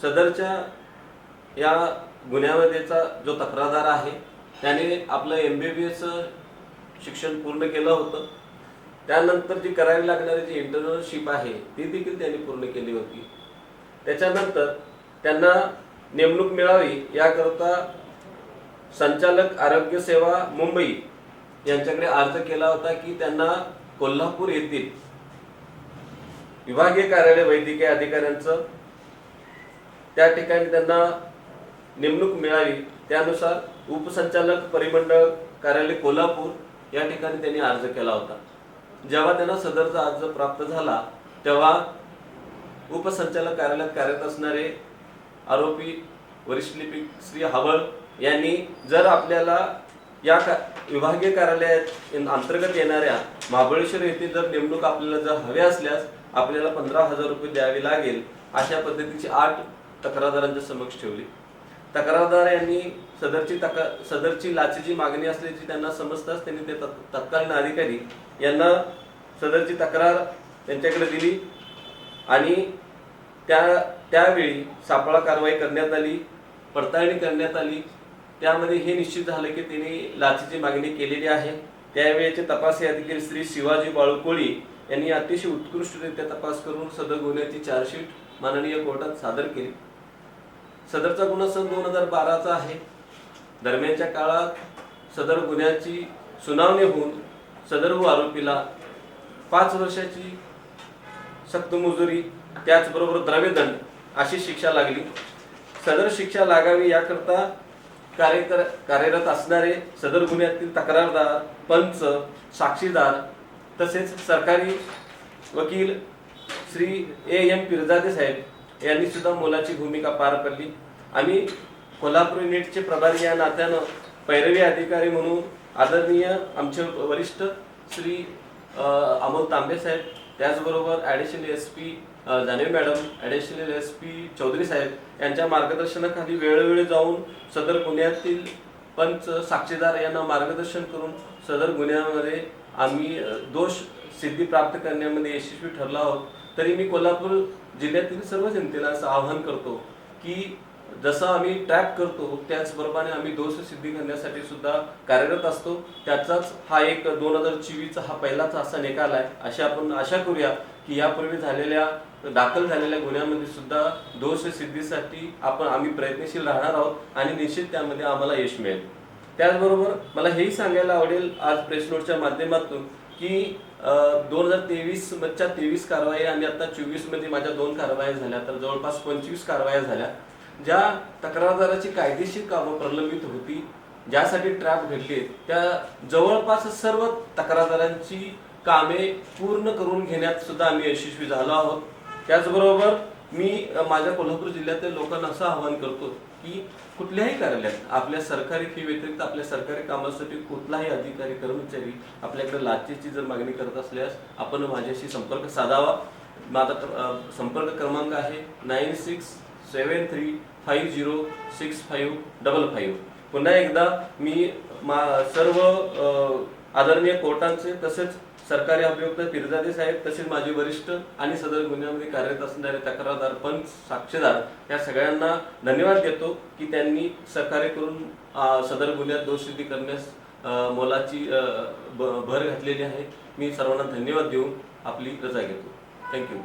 सदरच्या या गुन्ह्यामध्येचा जो तक्रारदार आहे त्याने आपलं MBBS शिक्षण पूर्ण केलं होतं। त्यानंतर जी करावी लागणारी जी इंटर्नशिप आहे ती देखील त्यांनी पूर्ण केली होती। त्याच्यानंतर त्यांना नेमणूक मिळावी याकरता संचालक आरोग्य सेवा मुंबई यांच्याकडे अर्ज केला होता की त्यांना कोल्हापूर येथील विभागीय कार्यालय वैद्यकीय अधिकाऱ्यांचं त्या ठिकाणी त्यांना नेमणूक मिळावी। त्यानुसार उपसंचालक परिमंडळ कार्यालय कोल्हापूर या ठिकाणी त्यांनी अर्ज केला होता। जेव्हा त्यांना सदरचा अर्ज प्राप्त झाला तेव्हा उपसंचालक कार्यालयात कार्यरत असणारे आरोपी वरिष्ठ लिपिक श्री हवळ यांनी जर आपल्याला या विभागीय कार्यालयात अंतर्गत येणाऱ्या महाबळेश्वर येथे जर नेमणूक आपल्याला जर हवे असल्यास आपल्याला 15,000 रुपये द्यावे लागेल अशा पद्धतीची 8 तक्रारदारांच्या समक्ष ठेवली। तक्रारदार यांनी सदरची लाचेची मागणी असल्याची त्यांना समजताच त्यांनी ते तत्कालीन अधिकारी यांना सदरची तक्रार त्यांच्याकडे दिली आणि त्यावेळी सापळा कारवाई करण्यात आली, पडताळणी करण्यात आली। त्यामध्ये हे निश्चित झालं की त्यांनी लाचेची मागणी केलेली आहे। त्यावेळेचे तपासी अधिकारी श्री शिवाजी बाळुकोळी यांनी अतिशय उत्कृष्टरित्या तपास करून सदर गुन्ह्याची चार्जशीट माननीय कोर्टात सादर केली। सदरचा गुन्हा सन 2012चा आहे। दरम्यानच्या काळात सदर गुन्ह्याची सुनावणी होऊन सदर आरोपीला 5 वर्षाची सक्त मुजुरी त्याचबरोबर द्रव्यदंड अशी शिक्षा लागली। सदर शिक्षा लागावी याकरता कार्यरत असणारे सदर गुन्ह्यातील तक्रारदार, पंच, साक्षीदार तसेच सरकारी वकील श्री AM पिरजादे साहेब यांनी सुद्धा मोलाची भूमिका पार पडली। आम्ही कोल्हापूर युनिटचे प्रभारी या नात्यानं पैरवी अधिकारी म्हणून आदरणीय आमचे वरिष्ठ श्री अमोल तांबे साहेब, त्याचबरोबर ॲडिशनल SP जानेव मॅडम, ॲडिशनल SP चौधरी साहेब यांच्या मार्गदर्शनाखाली वेळोवेळी जाऊन सदर गुन्ह्यातील पंच, साक्षीदार यांना मार्गदर्शन करून सदर गुन्ह्यामध्ये आम्ही दोष सिद्धी प्राप्त करण्यामध्ये यशस्वी ठरलो आहोत। तरी मी कोल्हापूर जिल्ह्यातील सर्व जनतेला असं आवाहन करतो की जसं आम्ही ट्रॅप करतो त्याचबरोबर आम्ही दोष सिद्धी करण्यासाठी सुद्धा कार्यरत असतो। त्याचाच हा एक 2024चा हा पहिलाच असा निकाल आहे। अशी आपण आशा करूया की यापूर्वी दाखल झालेल्या गुन्ह्यामध्ये सुद्धा दोष सिद्धीसाठी आम्ही प्रयत्नशील राहणार आहोत आणि निश्चित त्यामध्ये आम्हाला यश मिळेल। त्याचबरोबर मला हेही सांगायला आवडेल आज प्रेस नोटच्या माध्यमातून की 2023 मधच्या 23 कारवाई आणि आता 24 मध्ये माझ्या 2 कारवाया झाल्या, तर जवळपास 25 कारवाया झाल्या। ज्या तक्रारदाराची कायदेशीर कामं प्रलंबित होती, ज्यासाठी ट्रॅप घडले, त्या जवळपास सर्व तक्रारदारांची कामे पूर्ण करून घेण्यात सुद्धा आम्ही यशस्वी झालो आहोत। त्याचबरोबर मी माझ्या कोल्हापूर जिल्ह्यातील लोकांना असं आवाहन करतो की कुठल्याही कार्यालयात आपल्या सरकारी फी व्यतिरिक्त आपल्या सरकारी कामासाठी कुठलाही अधिकारी कर्मचारी आपल्याकडे लाचेची जर मागणी करत असल्यास आपण माझ्याशी संपर्क साधावा। माझा संपर्क क्रमांक आहे 9673506555। पुन्हा एकदा मी सर्व आदरणीय कोर्टांचे तसेच सरकारी अभियुक्त पिरजादे साहेब तसेच माझे वरिष्ठ आणि सदर गुन्ह्यामध्ये कार्यरत असणारे तक्रारदार, पंच, साक्षीदार या सगळ्यांना धन्यवाद देतो की त्यांनी सहकार्य करून सदर गुन्ह्यात दोषसिद्धी करण्यास मोलाची भर घातलेली आहे। मी सर्वांना धन्यवाद देऊन आपली रजा घेतो। थँक्यू।